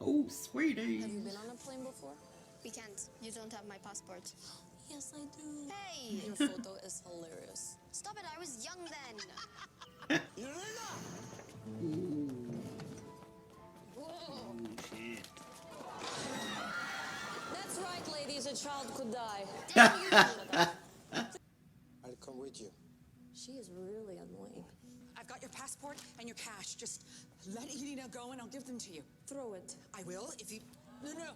Oh, sweetie. Have you been on a plane before? We can't. You don't have my passport. Yes, I do. Hey! Your photo is hilarious. Stop it, I was young then. Whoa. Oh, shit. That's right, ladies. A child could die. I'll come with you. She is really annoying. I've got your passport and your cash. Just let Elena go and I'll give them to you. Throw it. I will if you... No.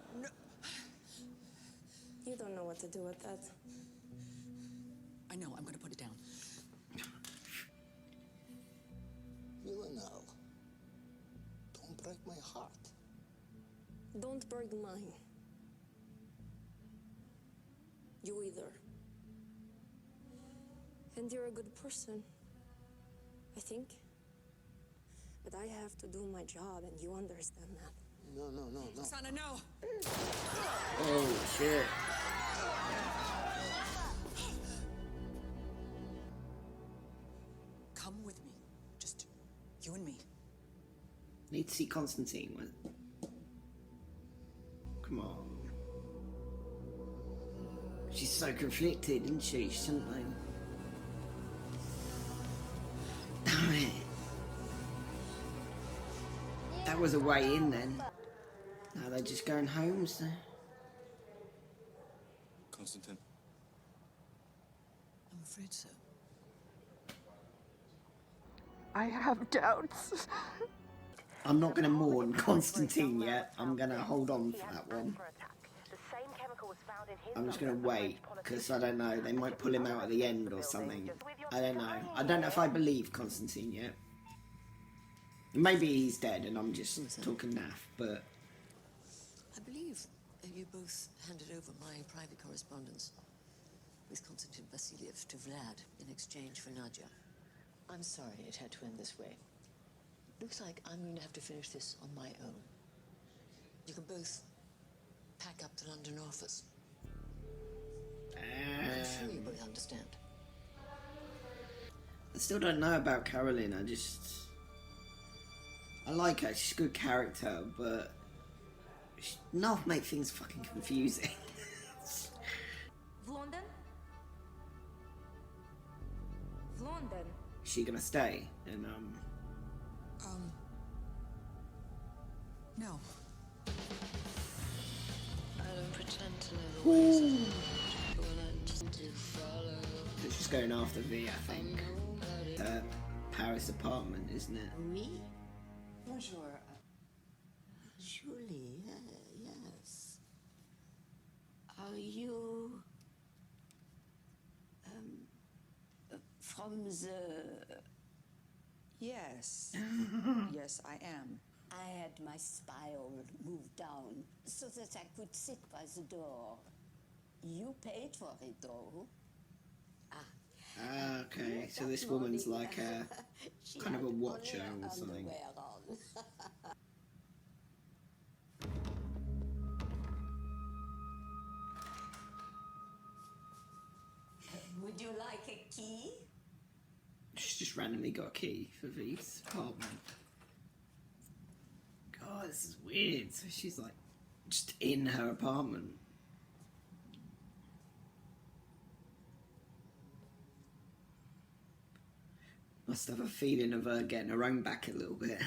You don't know what to do with that. I know, I'm gonna put it down. Villanelle, don't break my heart. Don't break mine. You either. And you're a good person, I think. But I have to do my job, and you understand that. No. Sana, no! Oh, shit. Come with me. Just you and me. Need to see Constantine with. Come on. She's so conflicted, isn't she? She shouldn't like. Damn it. That was a way in then. Now they're just going home, so. Constantine. I'm afraid so. I have doubts. I'm not going to mourn Constantine yet. I'm going to hold on for that one. I'm just going to wait, because I don't know, they might pull him out at the end or something. I don't know. I don't know if I believe Constantine yet. Maybe he's dead and I'm just talking naff, but... I believe you both handed over my private correspondence with Konstantin Vasiliev to Vlad in exchange for Nadia. I'm sorry it had to end this way. Looks like I'm going to have to finish this on my own. You can both pack up the London office. I'm sure you both understand. I still don't know about Caroline. I like her. She's a good character, but enough make things fucking confusing. London? London. Is she gonna stay? And No. I don't pretend to know the ways of the world, but when I just do follow. she's going after V, I think. Her Paris apartment, isn't it? Me? Bonjour. Julie, yes. Are you from the... Yes. Yes, I am. I had my spile moved down so that I could sit by the door. You paid for it, though. Ah, okay. So this woman's like a kind of a watcher or something. Would you like a key? She's just randomly got a key for V's apartment. God, this is weird. So she's like just in her apartment. Must have a feeling of her getting her own back a little bit.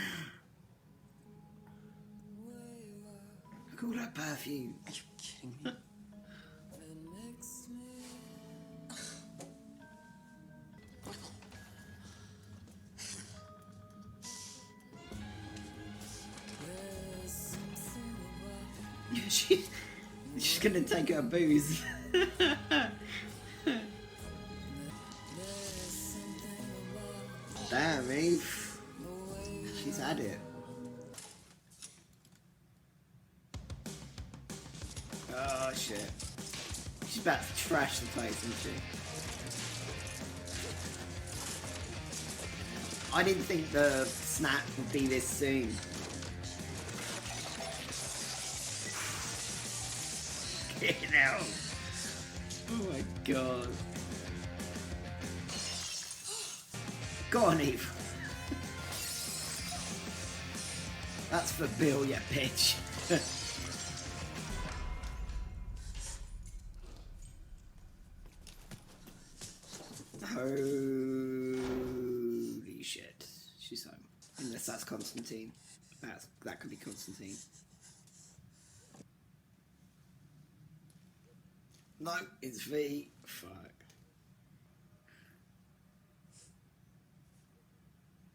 Look at all that perfume. Are you kidding me? She's gonna take her booze. Damn, Eve. She's had it. Oh shit. She's about to trash the place, isn't she? I didn't think the snap would be this soon. Get out. Oh my god. Go on, Eve. That's for Bill, you bitch. Holy shit. She's home. Unless that's Constantine. That could be Constantine. No, it's V. Fuck.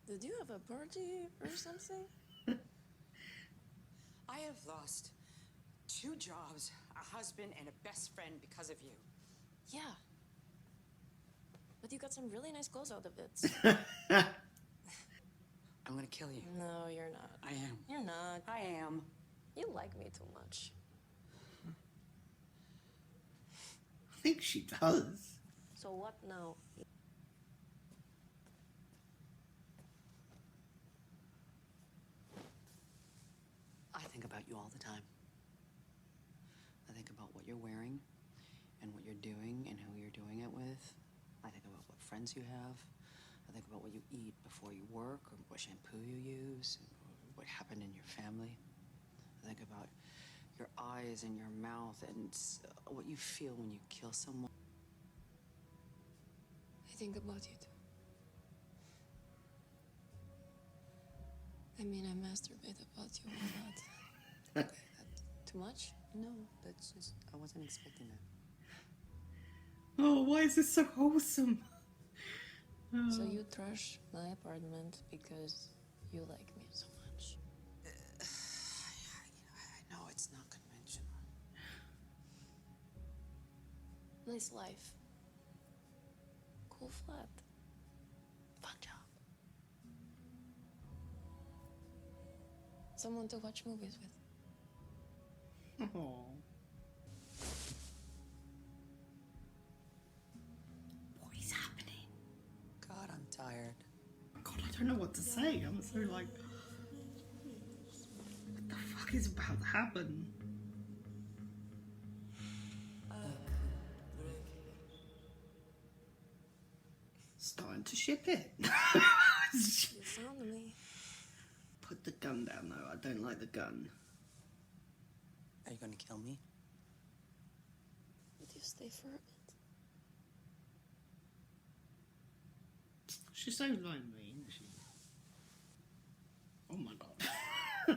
Did you have a party or something? I have lost 2 jobs, a husband, and a best friend because of you. Yeah. But you got some really nice clothes out of it. I'm gonna kill you. No, you're not. I am. You're not. I am. You like me too much. I think she does. So what now? I think about you all the time. I think about what you're wearing and what you're doing and who you're doing it with. I think about what friends you have. I think about what you eat before you work or what shampoo you use, what happened in your family. I think about your eyes and your mouth and what you feel when you kill someone. I think about you too. I mean, I masturbate about you a lot. Too much? No, that's just, I wasn't expecting that. Oh, why is this so wholesome? So you trash my apartment because you like me so much. I know it's not conventional. Nice life. Cool flat. Fun job. Someone to watch movies with. Oh. What is happening? God, I'm tired. God, I don't know what to say. I'm so like, what the fuck is about to happen? Starting to ship it. You found me. Put the gun down though. I don't like the gun. Are you gonna kill me? Would you stay for a bit? She's so lonely, isn't she? Oh my god. I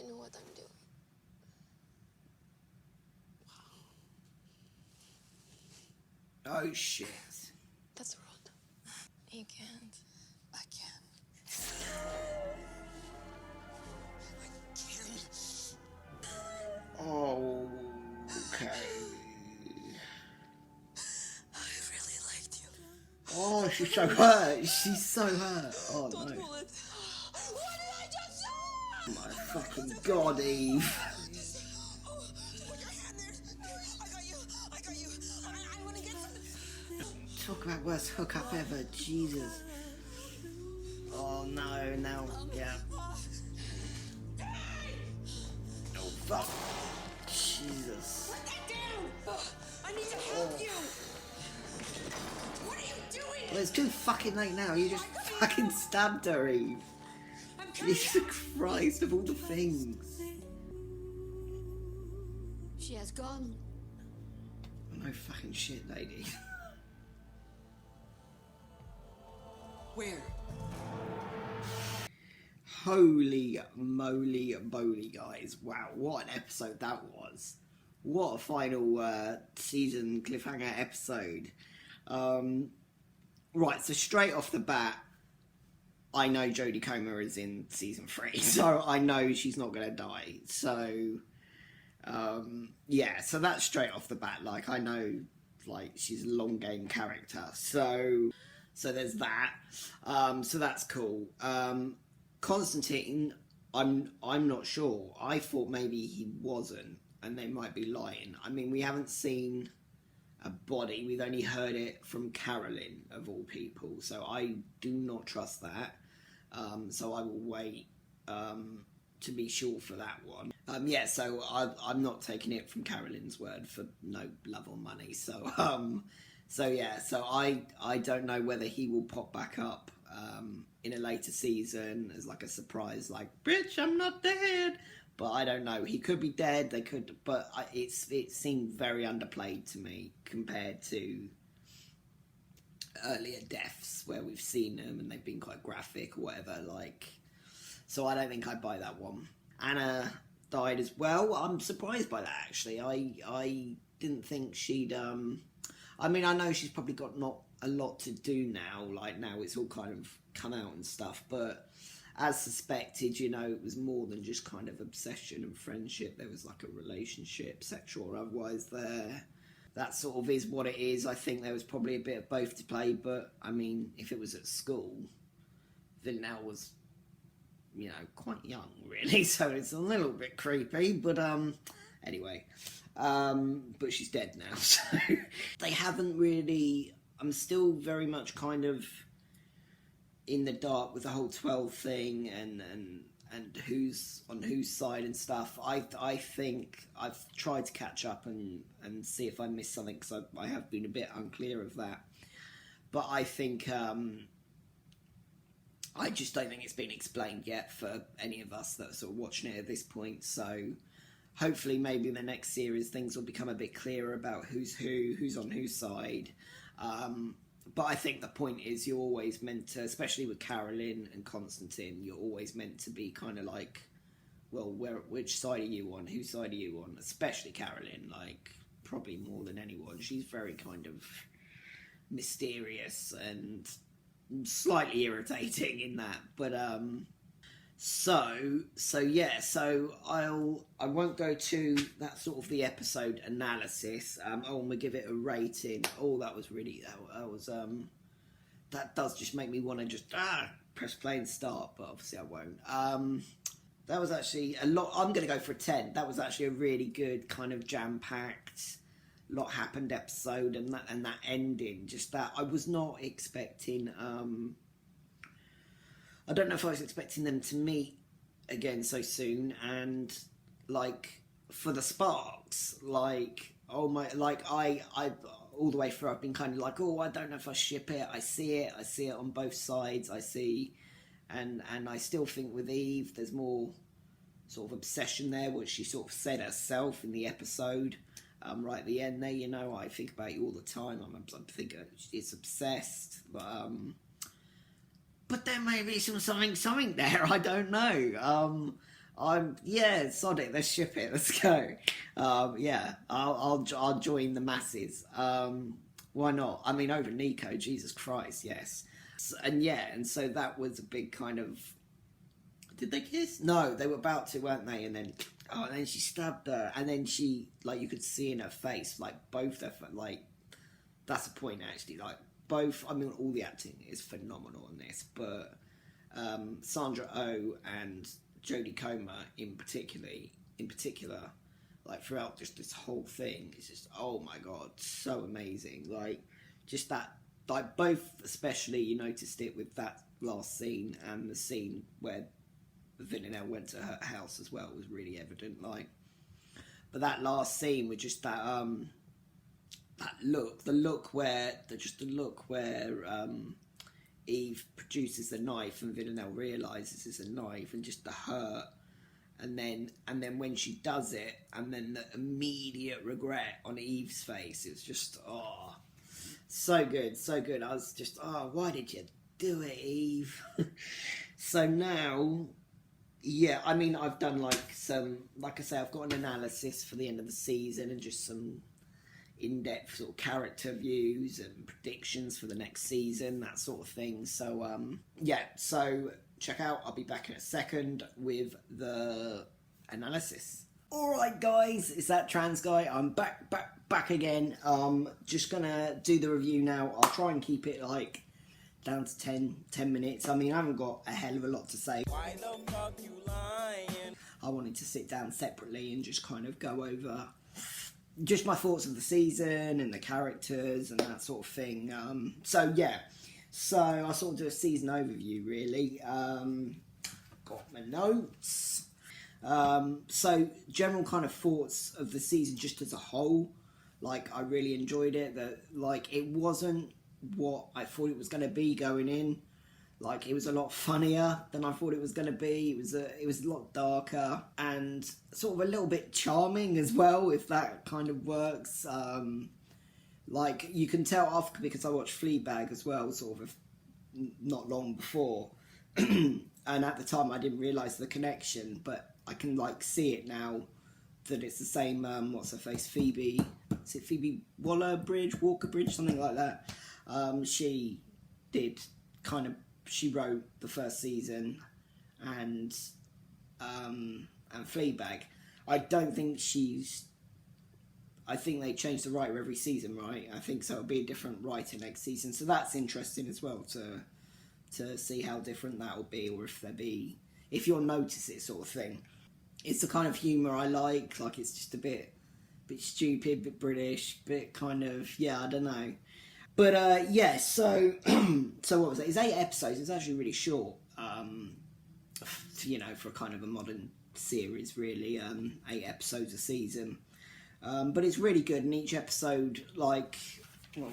know what I'm doing. Oh shit. That's rude. You can't. I can. Oh, okay. I really liked you. Oh, she's so hurt. She's so hurt. Oh no. What did I just say? My fucking god, Eve. Put your hand there. I got you. I got you. I want to get some. Talk about worst hookup ever. Jesus. Oh no, now, yeah. Oh fuck. Jesus. Put that down. I need to help you. What are you doing? Well, it's too fucking late now. You just fucking stabbed her, Eve. I'm coming. Jesus Christ, of all the things. She has gone. No fucking shit, lady. Where? Holy moly boly, guys. Wow, what an episode that was. What a final season cliffhanger episode. Right, so straight off the bat, I know Jodie Comer is in season 3, so I know she's not going to die. So, yeah, so that's straight off the bat. Like, I know, like, she's a long game character. So there's that. So that's cool. Constantine, I'm not sure. I thought maybe he wasn't, and they might be lying. I mean, we haven't seen a body. We've only heard it from Carolyn, of all people. So I do not trust that. So I will wait to be sure for that one. Yeah, so I'm not taking it from Carolyn's word for no love or money. So yeah, so I don't know whether he will pop back up in a later season as like a surprise, like, bitch, I'm not dead. But I don't know. He could be dead. They could, but it seemed very underplayed to me compared to earlier deaths where we've seen them and they've been quite graphic or whatever. Like, so I don't think I'd buy that one. Anna died as well. I'm surprised by that, actually. I didn't think she'd. I mean, I know she's probably got not a lot to do now. Like, now it's all kind of come out and stuff, but as suspected, you know, it was more than just kind of obsession and friendship. There was like a relationship, sexual or otherwise, there. That sort of is what it is. I think there was probably a bit of both to play, but I mean, if it was at school, Villanelle was, you know, quite young, really, so it's a little bit creepy, but anyway, but she's dead now, so they haven't really. I'm still very much kind of in the dark with the whole 12 thing and who's on whose side and stuff. I think I've tried to catch up and see if I missed something, because I have been a bit unclear of that. But I think I just don't think it's been explained yet for any of us that are sort of watching it at this point. So hopefully maybe in the next series things will become a bit clearer about who's who's on whose side. But I think the point is you're always meant to, especially with Carolyn and Constantine, you're always meant to be kind of like, well, which side are you on? Whose side are you on? Especially Carolyn, like, probably more than anyone. She's very kind of mysterious and slightly irritating in that. But, so yeah, so I won't go to that sort of the episode analysis. I'm gonna give it a rating. Oh, that was really, that does just make me want to just press play and start, but obviously I won't. That was actually a lot. I'm gonna go for a 10. That was actually a really good kind of jam-packed, lot happened episode, and that ending, just that I was not expecting. I don't know if I was expecting them to meet again so soon, and like for the sparks, like oh my, like I all the way through I've been kind of like, oh, I don't know if I ship it. I see it on both sides. I see, and I still think with Eve there's more sort of obsession there, which she sort of said herself in the episode. Right at the end there, you know, I think about you all the time. I'm thinking it's obsessed, but there may be something there. I don't know. Sod it. Let's ship it. Let's go. I'll join the masses. Why not? I mean, over Nico, Jesus Christ, yes. And so that was a big kind of. Did they kiss? No, they were about to, weren't they? And then she stabbed her, and then she, like, you could see in her face, like both their, like, that's the point actually, like. Both, I mean, all the acting is phenomenal in this, but Sandra Oh and Jodie Comer in particular, like throughout just this whole thing, it's just, oh my god, so amazing. Like, just that, like both, especially you noticed it with that last scene and the scene where Villanelle went to her house as well was really evident. Like, but that last scene with just that the look where Eve produces the knife and Villanelle realises it's a knife, and just the hurt, and then when she does it, and then the immediate regret on Eve's face, it's just so good. I was just why did you do it, Eve? So now, yeah, I mean, I've done like I say, I've got an analysis for the end of the season and just some in-depth sort of character views and predictions for the next season, that sort of thing. So so check out, I'll be back in a second with the analysis. Alright guys, it's that trans guy. I'm back again. Just gonna do the review now. I'll try and keep it like down to 10 minutes. I mean, I haven't got a hell of a lot to say. Why the fuck you lying? I wanted to sit down separately and just kind of go over just my thoughts of the season and the characters and that sort of thing. So I'll sort of do a season overview, really. Got my notes. So general kind of thoughts of the season just as a whole. Like, I really enjoyed it. That, like, it wasn't what I thought it was going to be going in. Like, it was a lot funnier than I thought it was going to be. It was a lot darker and sort of a little bit charming as well, if that kind of works. Like, you can tell off because I watched Fleabag as well, sort of not long before. And at the time I didn't realise the connection, but I can, like, see it now that it's the same, what's her face, Phoebe, is it Phoebe Walker-Bridge, something like that. She did kind of, she wrote the first season and Fleabag. I don't think I think they changed the writer every season, right? I think so it'll be a different writer next season. So that's interesting as well to see how different that will be, or if you'll notice it, sort of thing. It's the kind of humour I like it's just a bit stupid, bit British, bit kind of, I don't know. But yeah, so what was it? It's 8 episodes. It's actually really short, for kind of a modern series, really. 8 episodes a season. But it's really good, and each episode, what did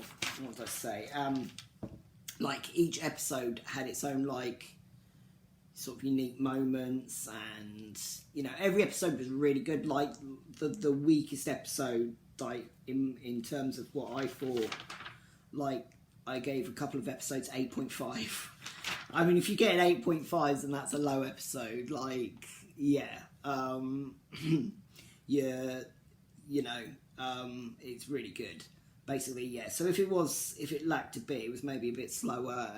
I say? Each episode had its own, sort of unique moments, and, every episode was really good. Like, the weakest episode, in terms of what I thought, I gave a couple of episodes 8.5. I mean, if you get an 8.5, then that's a low episode. It's really good. Basically, yeah. So if it lacked a bit, it was maybe a bit slower,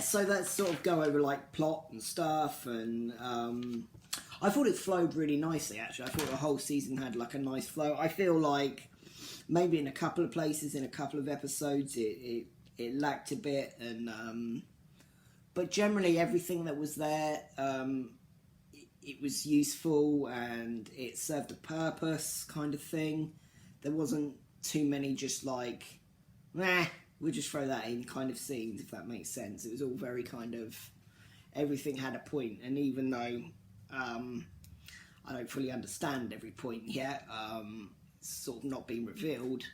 so let's sort of go over plot and stuff, and I thought it flowed really nicely. Actually, I thought the whole season had a nice flow. I feel like maybe in a couple of places, in a couple of episodes, it lacked a bit, and but generally everything that was there, it was useful and it served a purpose, kind of thing. There wasn't too many just we'll just throw that in kind of scenes, if that makes sense. It was all very kind of, everything had a point, and even though I don't fully understand every point yet, sort of not being revealed,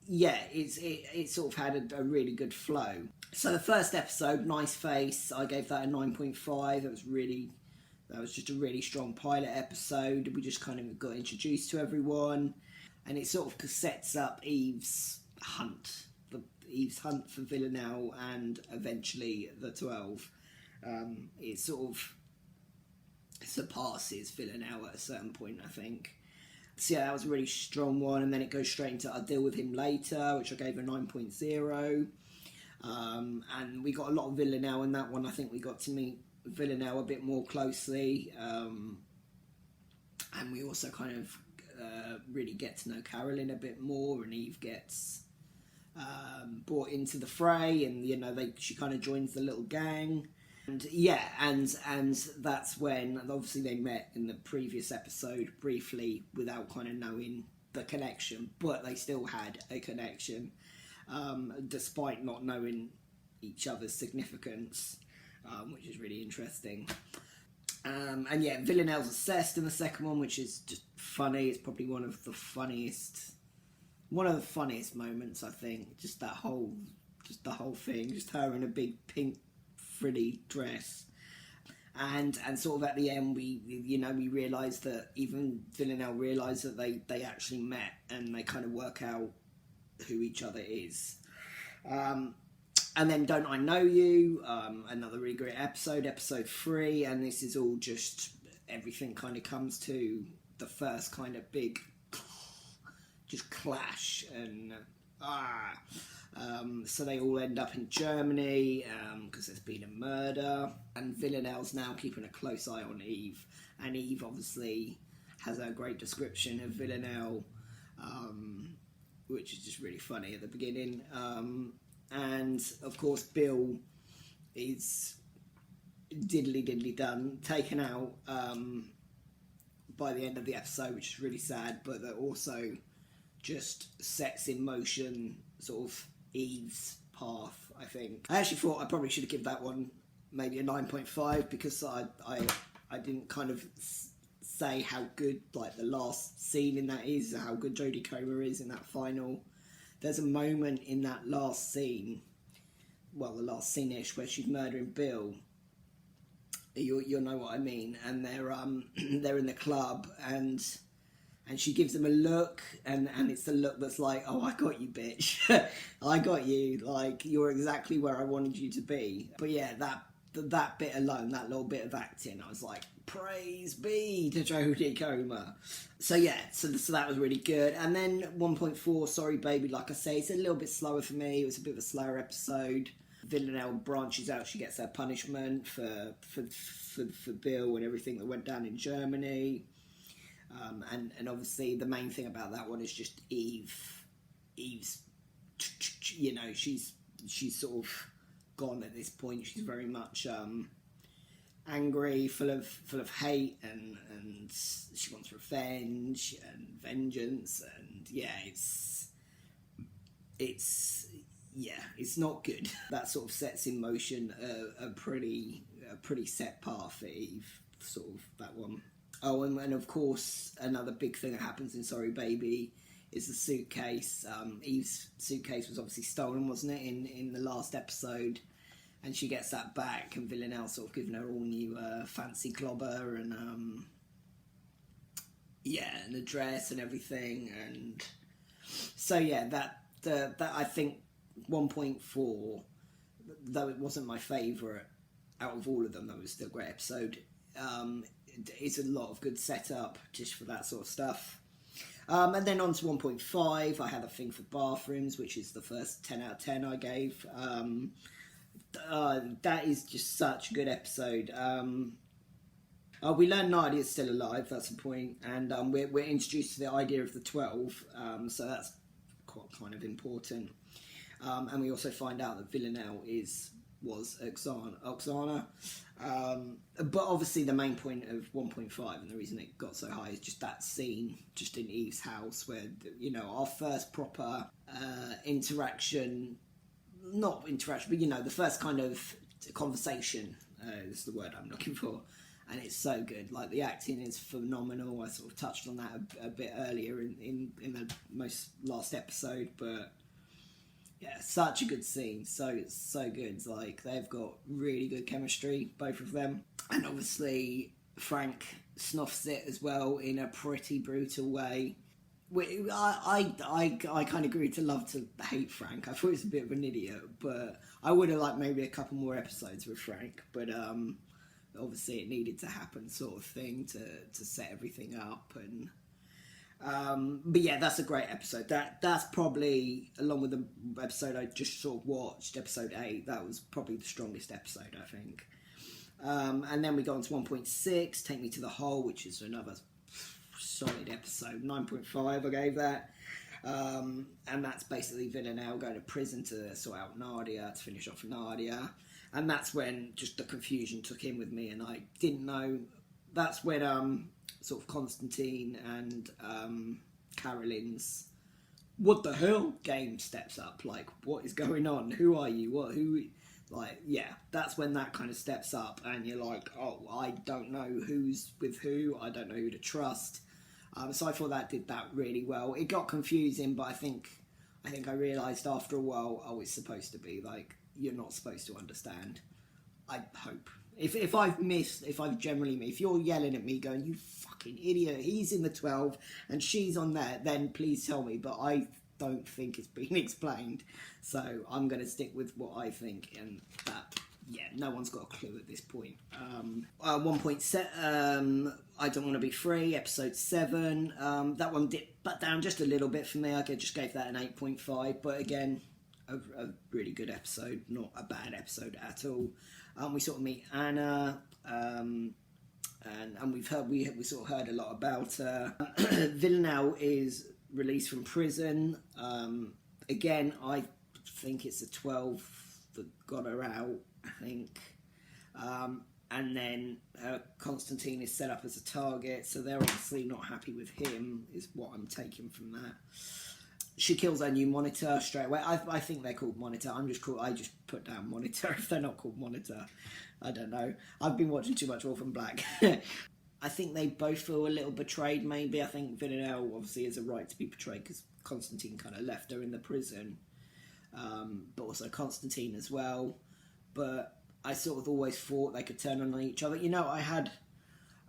it sort of had a really good flow. So the first episode, Nice Face, I gave that a 9.5. That was just a really strong pilot episode. We just kind of got introduced to everyone, and it sort of sets up Eve's hunt for Villanelle, and eventually the 12. It sort of surpasses Villanelle at a certain point, I think. So yeah, that was a really strong one, and then it goes straight into I'll Deal With Him Later, which I gave a 9.0. And we got a lot of Villanelle in that one. I think we got to meet Villanelle a bit more closely, and we also kind of really get to know Carolyn a bit more, and Eve gets brought into the fray, and she kind of joins the little gang. And and that's when, obviously, they met in the previous episode briefly without kind of knowing the connection, but they still had a connection, despite not knowing each other's significance, which is really interesting. And yeah, Villanelle's obsessed in the second one, which is just funny. It's probably one of the funniest moments, I think. Just the whole thing, just her in a big pink frilly dress, and sort of at the end, we realise that even Villanelle realised that they actually met, and they kind of work out who each other is. And then Don't I Know You, another really great episode 3, and this is all just, everything kind of comes to the first kind of big just clash, and so they all end up in Germany because there's been a murder, and Villanelle's now keeping a close eye on Eve, and Eve obviously has a great description of Villanelle, which is just really funny at the beginning, and of course Bill is diddly done, taken out by the end of the episode, which is really sad, but that also just sets in motion sort of Eve's path, I think. I actually thought I probably should have given that one maybe a 9.5, because I didn't kind of say how good the last scene in that is, how good Jodie Comer is in that final. There's a moment in that last scene well, the last scene-ish where she's murdering Bill. You'll know what I mean. And they're in the club, and she gives him a look, and it's the look that's like, oh, I got you, bitch. I got you. Like, you're exactly where I wanted you to be. But yeah, that bit alone, that little bit of acting, I was like, praise be to Jodie Comer. So yeah, so that was really good. And then 1.4, Sorry Baby, like I say, it's a little bit slower for me. It was a bit of a slower episode. Villanelle branches out, she gets her punishment for Bill and everything that went down in Germany. And obviously the main thing about that one is just Eve's, you know, she's sort of gone at this point. She's very much angry, full of hate, and she wants revenge and vengeance, and yeah, it's not good. That sort of sets in motion a pretty set path for Eve, sort of that one. Oh, and of course, another big thing that happens in Sorry Baby is the suitcase. Eve's suitcase was obviously stolen, wasn't it, in the last episode? And she gets that back, and Villanelle sort of giving her all new fancy clobber and an address and everything. And so yeah, that I think 1.4, though it wasn't my favourite out of all of them, that was still a great episode. It's a lot of good setup just for that sort of stuff. And then on to 1.5, I had a thing for bathrooms, which is the first 10 out of 10 I gave. That is just such a good episode. We learn Nadia's still alive, that's the point, and we're introduced to the idea of the 12, so that's quite kind of important. And we also find out that Villanelle was Oksana. But obviously the main point of 1.5 and the reason it got so high is just that scene just in Eve's house where, you know, our first proper not interaction, but, you know, the first kind of conversation is the word I'm looking for, and it's so good. Like, the acting is phenomenal. I sort of touched on that a bit earlier in the most last episode, but yeah, such a good scene. So good. Like, they've got really good chemistry, both of them, and obviously Frank snuffs it as well in a pretty brutal way. I kind of grew to love to hate Frank. I thought he was a bit of an idiot, but I would have liked maybe a couple more episodes with Frank. But obviously it needed to happen, sort of thing, to set everything up. And but yeah, that's a great episode. That's probably, along with the episode I just sort of watched, episode 8, that was probably the strongest episode, I think. And then we go on to 1.6, Take Me to the Hole, which is another solid episode. 9.5 I gave that. And that's basically Villanelle going to prison to sort out Nadia, to finish off Nadia. And that's when just the confusion took in with me, and I didn't know. That's when sort of Constantine and Carolyn's what the hell game steps up. Like, what is going on? Who are you? Like, yeah, that's when that kind of steps up, and you're like, oh, I don't know who's with who. I don't know who to trust. So I thought that did that really well. It got confusing, but I think I realised after a while, oh, it's supposed to be like, you're not supposed to understand. I hope. If you're yelling at me going, you fucking idiot, he's in the 12 and she's on there, then please tell me. But I don't think it's been explained. So I'm going to stick with what I think, and that, yeah, no one's got a clue at this point. 1.7, I Don't Want to Be Free, episode 7. That one dipped down just a little bit for me. I just gave that an 8.5, but again, a really good episode, not a bad episode at all. We sort of meet Anna, and we sort of heard a lot about her. Villanelle is released from prison. Again, I think it's the 12 that got her out, I think. And then Constantine is set up as a target, so they're obviously not happy with him, is what I'm taking from that. She kills her new monitor straight away. I think they're called Monitor. I just put down Monitor if they're not called Monitor. I don't know. I've been watching too much Orphan Black. I think they both feel a little betrayed, maybe. I think Villanelle obviously has a right to be betrayed because Constantine kind of left her in the prison. but also Constantine as well. But I sort of always thought they could turn on each other. You know, I had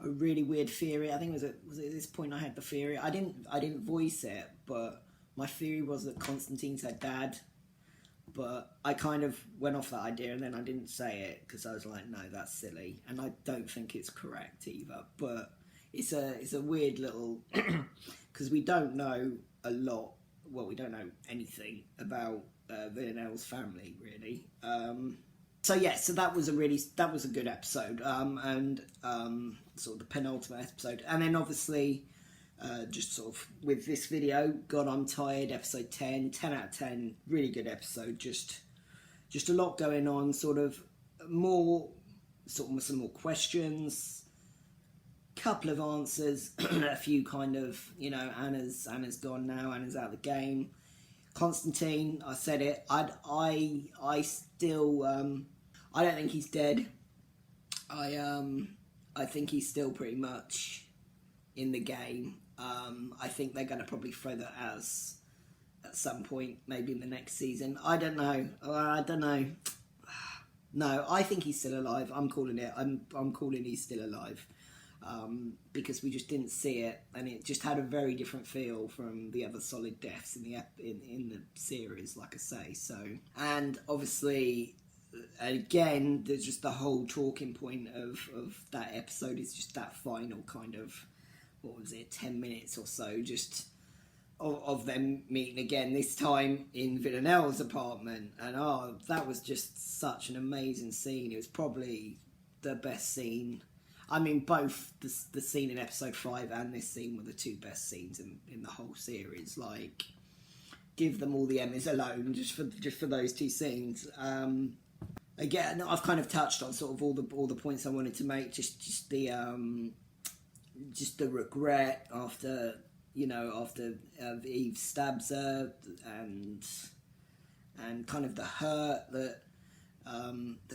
a really weird theory. I think was it at this point I had the theory. I didn't voice it, but my theory was that Constantine's her dad. But I kind of went off that idea and then I didn't say it because I was like, no, that's silly, and I don't think it's correct either. But it's a weird little because we don't know a lot. Well, we don't know anything about Villanelle's family really. So that was a good episode, and sort of the penultimate episode, and then obviously. Just sort of with this video, God, I'm Tired, episode 10 out of 10, really good episode, just a lot going on, some more questions, couple of answers, a few kind of, you know, Anna's gone now, Anna's out of the game. Constantine, I said it, I still, I don't think he's dead. I think he's still pretty much in the game. I think they're going to probably throw that as at some point, maybe in the next season. I don't know. No, I think he's still alive. I'm calling it. I'm calling he's still alive because we just didn't see it, and it just had a very different feel from the other solid deaths in the series, like I say. So, and obviously, again, there's just the whole talking point of that episode is just that final kind of. What was it, 10 minutes or so, just of them meeting again, this time in Villanelle's apartment. And that was just such an amazing scene. It was probably the best scene. I mean, both the scene in episode 5 and this scene were the two best scenes in the whole series. Like, give them all the Emmys alone just for those two scenes. Again, I've kind of touched on sort of all the points I wanted to make. Just the regret after Eve stabs her, and kind of the hurt that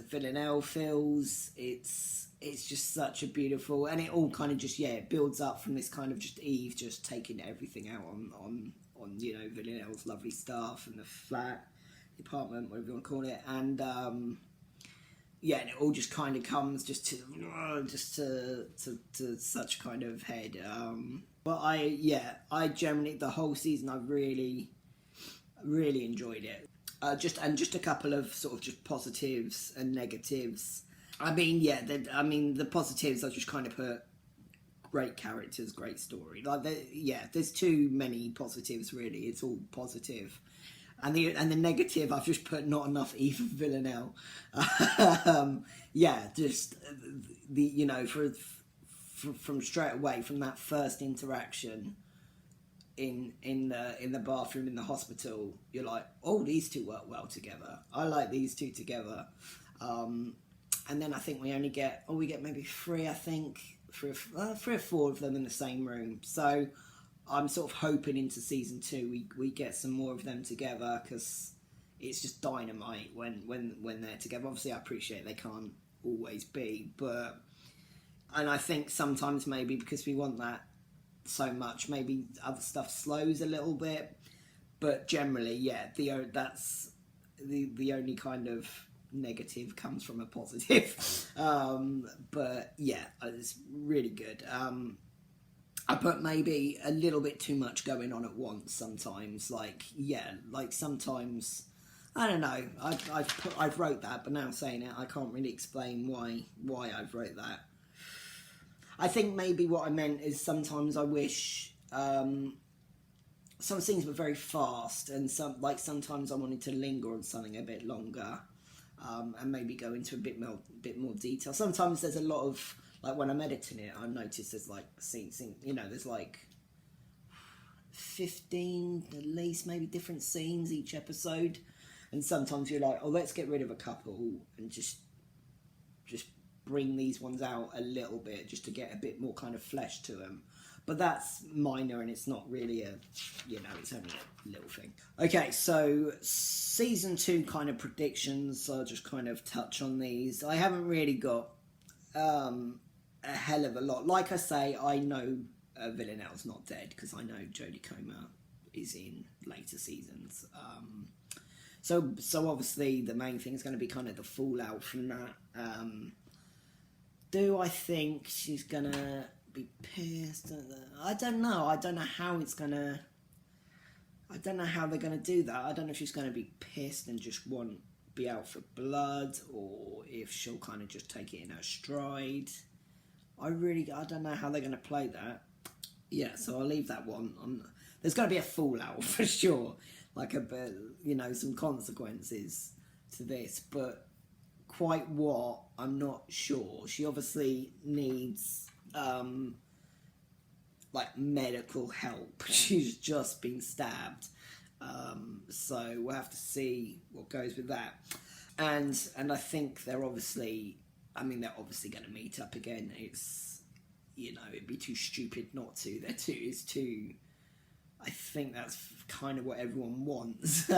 Villanelle feels. It's just such a beautiful, and it all kind of just it builds up from this kind of just Eve just taking everything out on you know, Villanelle's lovely stuff and the flat, the apartment, whatever you want to call it, and and it all just kind of comes just to such kind of head. But I generally, the whole season, I really enjoyed it. Just a couple of sort of just positives and negatives. I mean, the positives I just kind of put great characters, great story. Like, there's too many positives really. It's all positive. And the negative, I've just put not enough Eve Villanelle. Just from straight away from that first interaction in the bathroom in the hospital, you're like, oh, these two work well together. I like these two together. And then I think we get maybe three or four of them in the same room. So. I'm sort of hoping into season 2 we get some more of them together, because it's just dynamite when they're together. Obviously, I appreciate they can't always be, and I think sometimes maybe because we want that so much, maybe other stuff slows a little bit. But generally, that's the only kind of negative comes from a positive. But it's really good. I put maybe a little bit too much going on at once sometimes. Like sometimes, I don't know. I've wrote that, but now saying it, I can't really explain why I've wrote that. I think maybe what I meant is sometimes I wish some scenes were very fast, and sometimes I wanted to linger on something a bit longer, and maybe go into a bit more detail. Sometimes there's a lot of. Like when I'm editing it, I notice there's like there's like 15 at least, maybe different scenes each episode, and sometimes you're like, oh, let's get rid of a couple and just bring these ones out a little bit just to get a bit more kind of flesh to them. But that's minor, and it's not really it's only a little thing. Okay, so season 2 kind of predictions. I'll just kind of touch on these. I haven't really got a hell of a lot. Like I say, I know Villanelle's not dead because I know Jodie Comer is in later seasons. So obviously the main thing is going to be kind of the fallout from that. Do I think she's going to be pissed? I don't know. I don't know how it's going to... I don't know how they're going to do that. I don't know if she's going to be pissed and just be out for blood, or if she'll kind of just take it in her stride. I don't know how they're going to play that. Yeah, so I'll leave that one. There's going to be a fallout for sure, like some consequences to this, but quite what, I'm not sure. She obviously needs medical help. She's just been stabbed, so we'll have to see what goes with that. And I think they're obviously going to meet up again. It's, it'd be too stupid not to. I think that's kind of what everyone wants.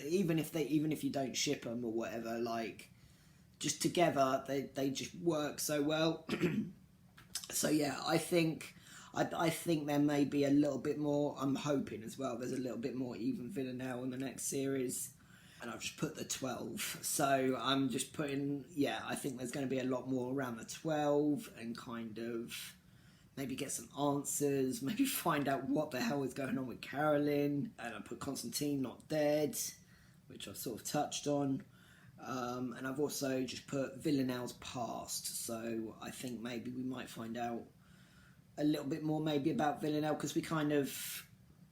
Even if you don't ship them or whatever, like, just together they just work so well. So yeah, I think there may be a little bit more. I'm hoping as well there's a little bit more even Villanelle in the next series. And I've just put the 12. So I'm just putting, I think there's going to be a lot more around the 12, and kind of maybe get some answers, maybe find out what the hell is going on with Carolyn. And I put Constantine not dead, which I've sort of touched on. And I've also just put Villanelle's past. So I think maybe we might find out a little bit more maybe about Villanelle, because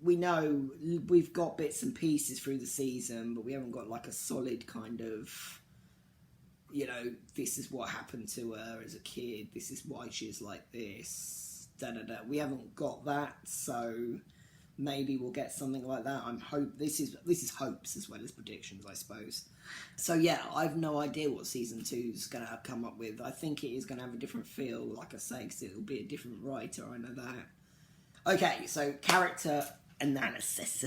we know we've got bits and pieces through the season, but we haven't got like a solid kind of, this is what happened to her as a kid, this is why she's like this, da-da-da. We haven't got that, so maybe we'll get something like that. This is hopes as well as predictions, I suppose. So yeah, I've no idea what season 2's going to come up with. I think it is going to have a different feel, like I say, because it'll be a different writer, I know that. Okay, so character analysis.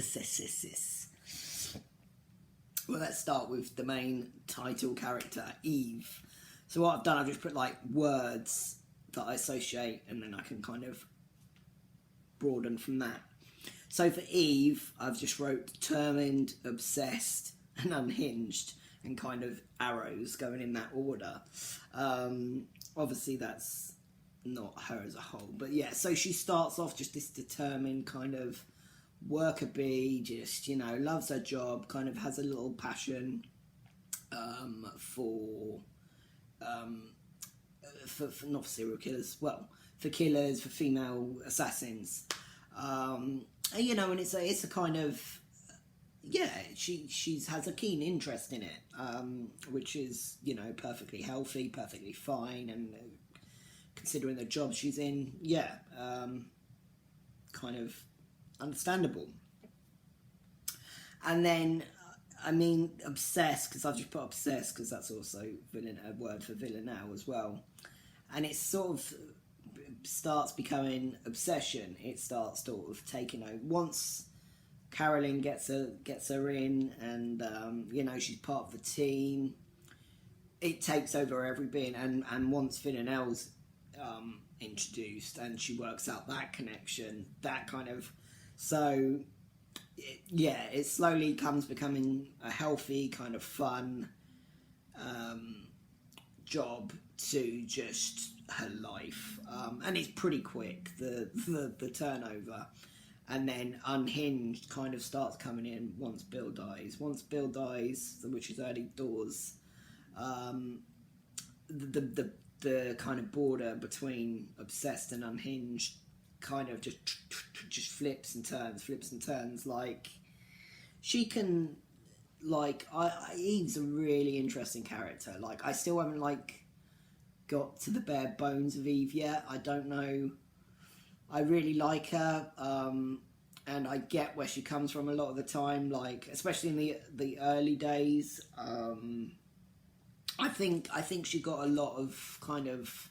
Well, let's start with the main title character, Eve. So what I've done, I've just put like words that I associate, and then I can kind of broaden from that. So for Eve, I've just wrote determined, obsessed, and unhinged, and kind of arrows going in that order. Obviously that's not her as a whole, but yeah, so she starts off just this determined kind of worker bee, just, loves her job, kind of has a little passion for not serial killers, well, for killers, for female assassins, and it's a kind of, she has a keen interest in it, which is, perfectly healthy, perfectly fine, and considering the job she's in, kind of understandable. And then, obsessed, because I've just put obsessed, because that's also a word for Villanelle as well. And it sort of starts becoming obsession. It starts sort of taking over. Once Carolyn gets her in, and, she's part of the team, it takes over everything. And once Villanelle's introduced, and she works out that connection, that kind of, so it slowly comes becoming a healthy kind of fun job to just her life, and it's pretty quick, the turnover. And then unhinged kind of starts coming in once Bill dies, which is early doors. The kind of border between obsessed and unhinged kind of just flips and turns. Like, she can, like, Eve's a really interesting character. Like, I still haven't got to the bare bones of Eve yet. I don't know. I really like her, and I get where she comes from a lot of the time. Like, especially in the early days. I think she got a lot of kind of,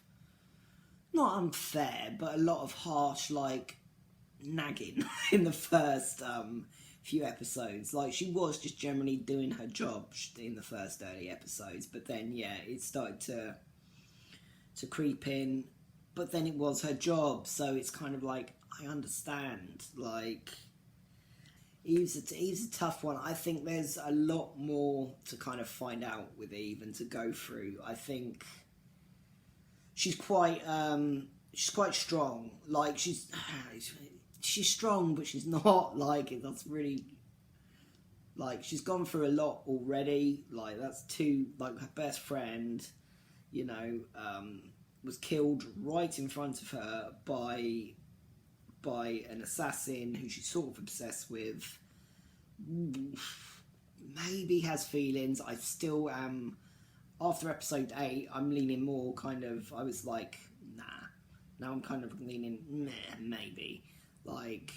not unfair, but a lot of harsh, like, nagging in the first few episodes. Like, she was just generally doing her job in the first early episodes, but then, it started to creep in, but then it was her job, so it's kind of like, I understand, like, Eve's a tough one. I think there's a lot more to kind of find out with Eve and to go through. I think she's quite strong. Like she's strong, but she's not like that's really like she's gone through a lot already. Like that's like her best friend, you know, was killed right in front of her by an assassin who she's sort of obsessed with. Maybe has feelings. I still am. After episode 8, I'm leaning more kind of. I was like, nah. Now I'm kind of leaning, meh, maybe. Like,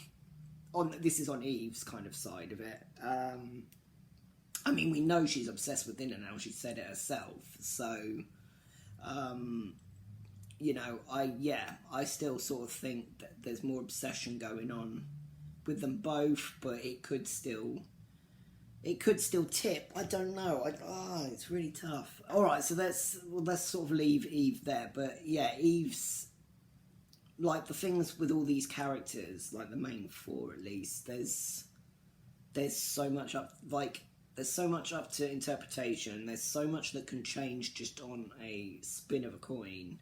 this is on Eve's kind of side of it. I mean, we know she's obsessed with dinner now. She said it herself. So, you know, I still sort of think that there's more obsession going on with them both, but it could still tip. I don't know. It's really tough. All right, so let's sort of leave Eve there. But yeah, Eve's like the things with all these characters, like the main 4 at least. There's so much up, like there's so much up to interpretation. There's so much that can change just on a spin of a coin.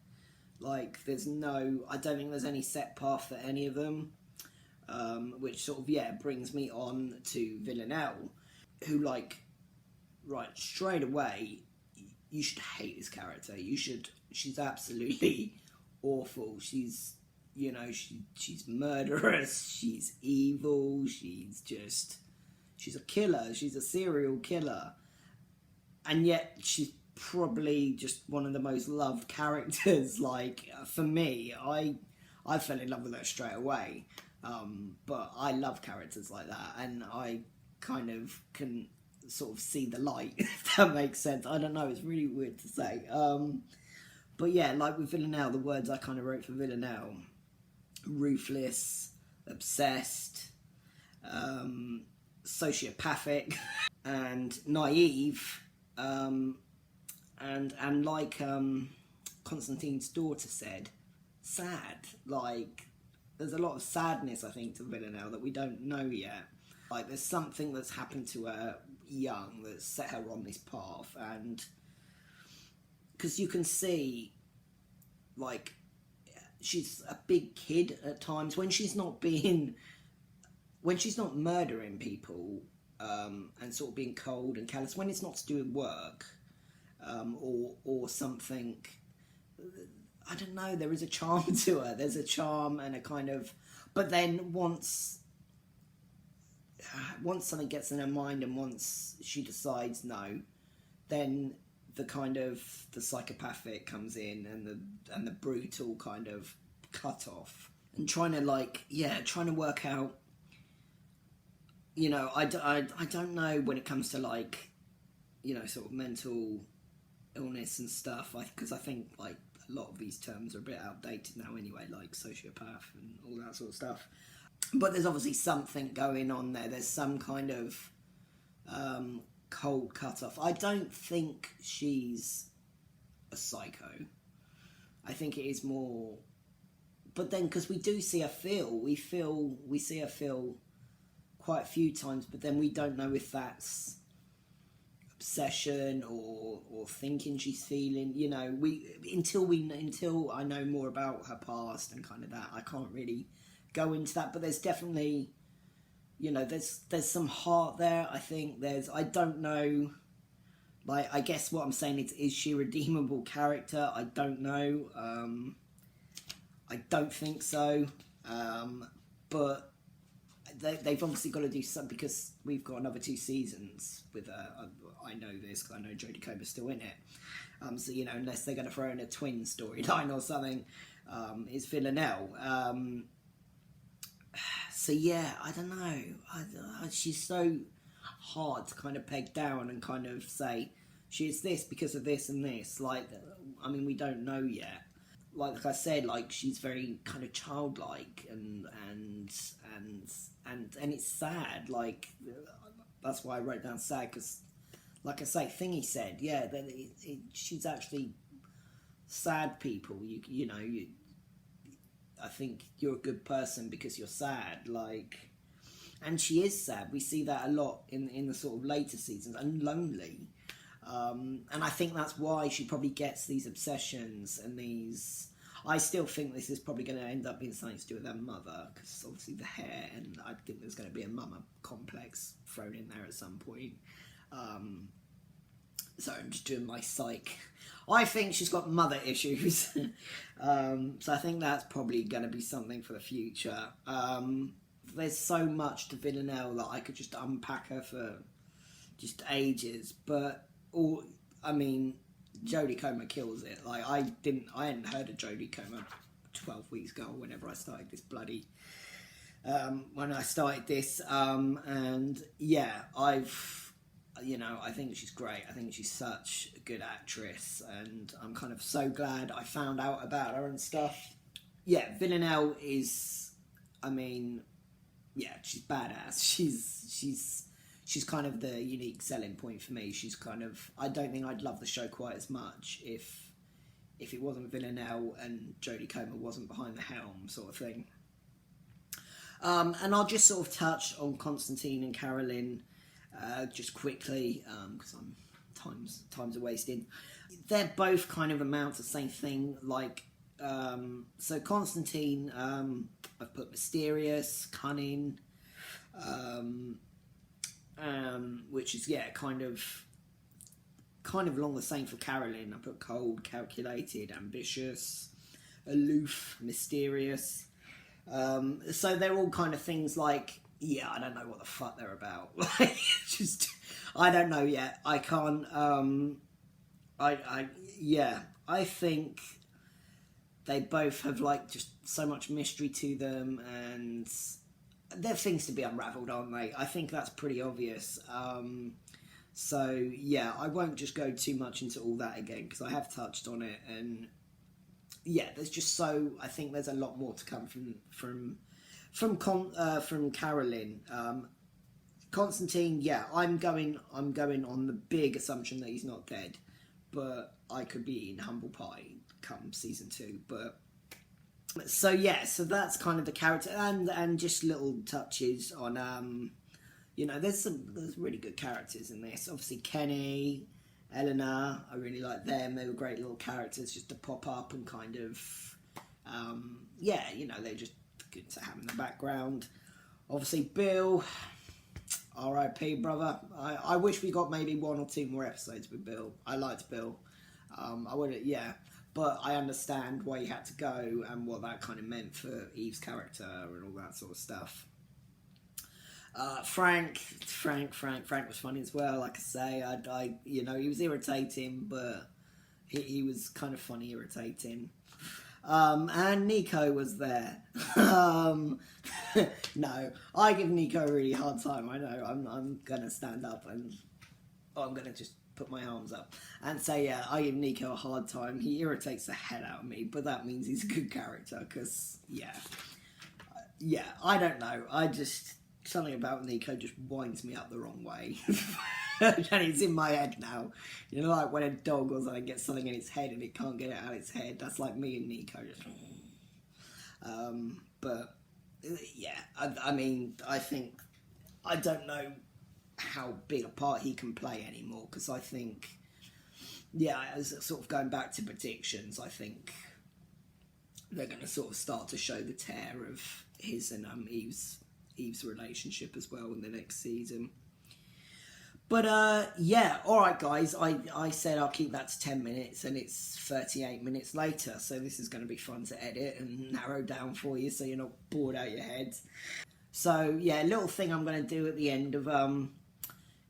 Like I don't think there's any set path for any of them, which sort of brings me on to Villanelle, who like right straight away you should hate this character. She's absolutely awful. She's she's murderous. She's evil. She's a killer. She's a serial killer, and yet she's probably just one of the most loved characters. Like for me, I fell in love with her straight away. But I love characters like that, and I kind of can sort of see the light, if that makes sense. I don't know, it's really weird to say. But yeah, like with Villanelle, the words I kind of wrote for Villanelle: ruthless, obsessed, sociopathic, and naive, and like Constantine's daughter said, sad. Like there's a lot of sadness, I think, to Villanelle that we don't know yet. Like there's something that's happened to her young that's set her on this path, and because you can see, like, she's a big kid at times when she's not murdering people, and sort of being cold and callous, when it's not to do with work, or something. I don't know, there is a charm to her. There's a charm and a kind of... But then once something gets in her mind and once she decides no, then the kind of the psychopathic comes in and the brutal kind of cut off. And trying to work out, you know, I don't know when it comes to like, you know, sort of mental illness and stuff, because I think like a lot of these terms are a bit outdated now anyway, like sociopath and all that sort of stuff. But there's obviously something going on there. There's some kind of cold cut off. I don't think she's a psycho. I think it is more... But then, because we do see her feel, we see her feel quite a few times, but then we don't know if that's obsession or thinking she's feeling, you know, until I know more about her past and kind of that, I can't really go into that. But there's definitely, you know, there's some heart there. I think I don't know, like, I guess what I'm saying is she a redeemable character? I don't know. I don't think so. But they've obviously got to do something, because we've got another 2 seasons with I know this because I know Jodie Comer's still in it. So, you know, unless they're going to throw in a twin storyline or something, it's Villanelle. So yeah, I don't know. She's so hard to kind of peg down and kind of say she is this because of this and this. Like, I mean, we don't know yet. Like I said, like she's very kind of childlike and it's sad. Like that's why I wrote down sad, because, like I say, Thingy said, yeah, that she's actually sad people. You know, I think you're a good person because you're sad. Like, and she is sad. We see that a lot in the sort of later seasons, and lonely. And I think that's why she probably gets these obsessions and these. I still think this is probably going to end up being something to do with her mother, because obviously the hair, and I think there's going to be a mama complex thrown in there at some point. So I'm just doing my psych. I think she's got mother issues. So I think that's probably going to be something for the future. There's so much to Villanelle that I could just unpack her for just ages. But, Jodie Comer kills it. Like, I hadn't heard of Jodie Comer 12 weeks ago, whenever I started this bloody... when I started this. And, yeah, I think she's great. I think she's such a good actress, and I'm kind of so glad I found out about her and stuff. Yeah, Villanelle is, she's badass. She's kind of the unique selling point for me. She's kind of, I don't think I'd love the show quite as much if it wasn't Villanelle and Jodie Comer wasn't behind the helm, sort of thing. And I'll just sort of touch on Constantine and Carolyn just quickly, because time's are wasted. They're both kind of amount to the same thing. Like, so Constantine, I've put mysterious, cunning, which is kind of along the same for Carolyn. I put cold, calculated, ambitious, aloof, mysterious. So they're all kind of things like, yeah, I don't know what the fuck they're about. I don't know yet. I can't. I think they both have just so much mystery to them, and they're things to be unravelled, aren't they? I think that's pretty obvious. So yeah, I won't just go too much into all that again, because I have touched on it, and yeah, there's just I think there's a lot more to come from Carolyn. Constantine, yeah, I'm going on the big assumption that he's not dead, but I could be eating humble pie come season 2. But so that's kind of the character, and just little touches on there's really good characters in this. Obviously Kenny, Eleanor, I really like them. They were great little characters just to pop up and kind of they're just good to have in the background. Obviously Bill, R.I.P. brother. I wish we got maybe 1 or 2 more episodes with Bill. I liked Bill. I would, but I understand why he had to go and what that kind of meant for Eve's character and all that sort of stuff. Frank was funny as well. Like I say, he was irritating, but he was kind of funny, irritating. And Nico was there. No, I give Nico a really hard time. I know. I'm gonna stand up and I'm gonna just put my arms up and say, yeah, I give Nico a hard time. He irritates the hell out of me, but that means he's a good character. Because I don't know. Something about Nico just winds me up the wrong way. And it's in my head now. Like when a dog or something gets something in its head and it can't get it out of its head. That's like me and Nico. But yeah, I think, I don't know how big a part he can play anymore, because I think, as sort of going back to predictions, I think they're going to sort of start to show the tear of his and Eve's relationship as well in the next season. But alright guys, I said I'll keep that to 10 minutes and it's 38 minutes later, so this is going to be fun to edit and narrow down for you so you're not bored out your heads. So a little thing I'm going to do at the end of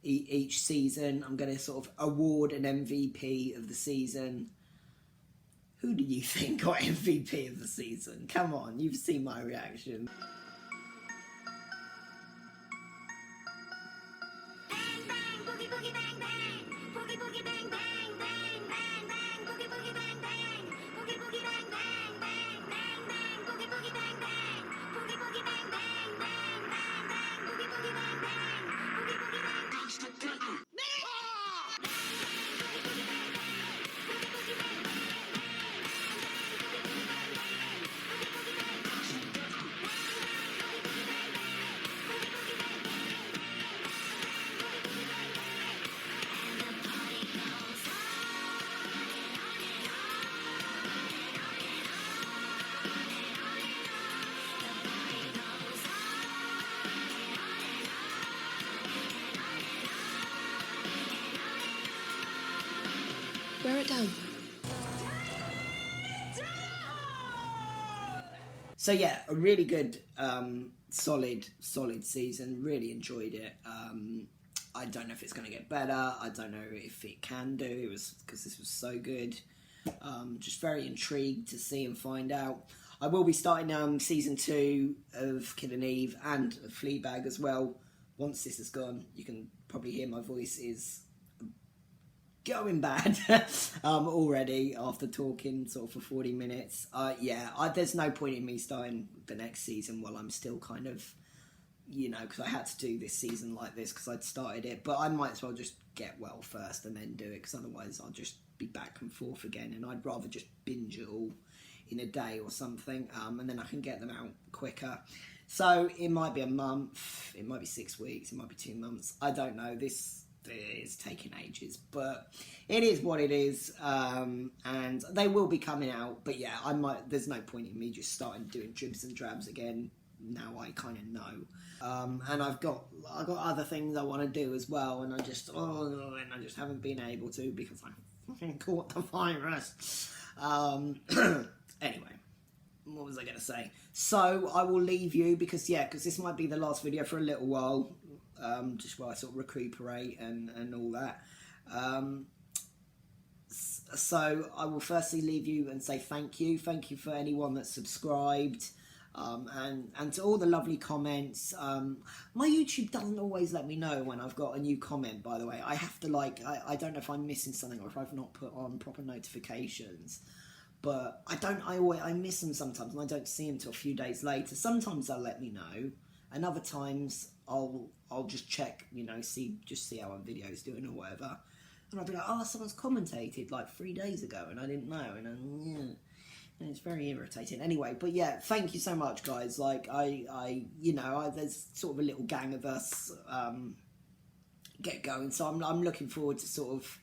each season, I'm going to sort of award an MVP of the season. Who do you think got MVP of the season? Come on, you've seen my reaction. it down. So yeah, a really good, solid season. Really enjoyed it. I don't know if it's going to get better. I don't know if it can do. It was because this was so good. Just very intrigued to see and find out. I will be starting season 2 of Killing Eve and of Fleabag as well. Once this is gone, you can probably hear my voice is going bad already after talking sort of for 40 minutes. There's no point in me starting the next season while I'm still kind of, you know, because I had to do this season like this because I'd started it. But I might as well just get well first and then do it, because otherwise I'll just be back and forth again, and I'd rather just binge it all in a day or something, and then I can get them out quicker. So it might be a month, it might be 6 weeks, it might be 2 months. I don't know. This is taking ages, but it is what it is, and they will be coming out. But yeah, there's no point in me just starting doing dribs and drabs again. Now I kind of know, and I've got other things I want to do as well, and I just haven't been able to because I fucking caught the virus. Anyway, what was I going to say? So I will leave you because this might be the last video for a little while, just while I sort of recuperate and all that. So I will firstly leave you and say thank you for anyone that's subscribed, and to all the lovely comments. My YouTube doesn't always let me know when I've got a new comment, by the way. I have to I don't know if I'm missing something or if I've not put on proper notifications. But I miss them sometimes, and I don't see them till a few days later. Sometimes they'll let me know, and other times I'll just check, you know, see how my video's doing or whatever, and I'll be like, oh, someone's commentated like 3 days ago, and I didn't know, and it's very irritating. Anyway, but yeah, thank you so much, guys. Like there's sort of a little gang of us get going, so I'm looking forward to sort of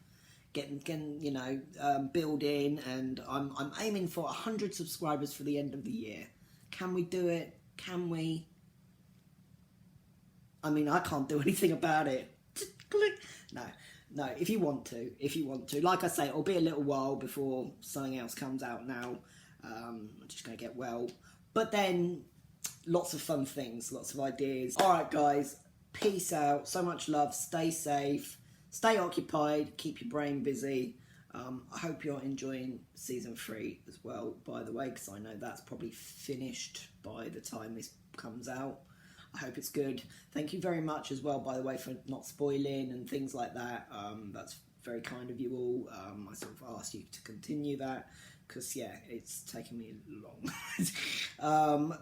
getting building, and I'm aiming for 100 subscribers for the end of the year. Can we do it? Can we? I mean, I can't do anything about it. Just click. No, if you want to. Like I say, it'll be a little while before something else comes out now. I'm just going to get well. But then, lots of fun things, lots of ideas. Alright guys, peace out. So much love. Stay safe. Stay occupied, keep your brain busy. I hope you're enjoying season 3 as well, by the way, because I know that's probably finished by the time this comes out. I hope it's good. Thank you very much as well, by the way, for not spoiling and things like that. That's very kind of you all. I sort of asked you to continue that, because, yeah, it's taken me long.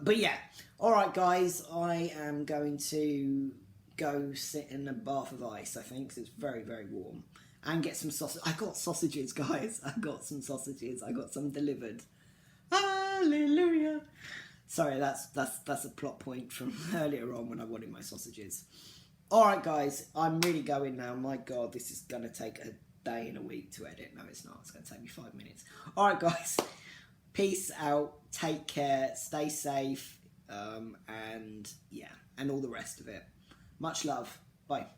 But, yeah. All right, guys, I am going to go sit in a bath of ice, I think, because it's very, very warm, and get some sausage. I got sausages, guys. I got some sausages. I got some delivered. Hallelujah. Sorry, that's a plot point from earlier on when I wanted my sausages. All right, guys, I'm really going now. My God, this is going to take a day and a week to edit. No, it's not. It's going to take me 5 minutes. All right, guys, peace out. Take care. Stay safe. And yeah, and all the rest of it. Much love. Bye.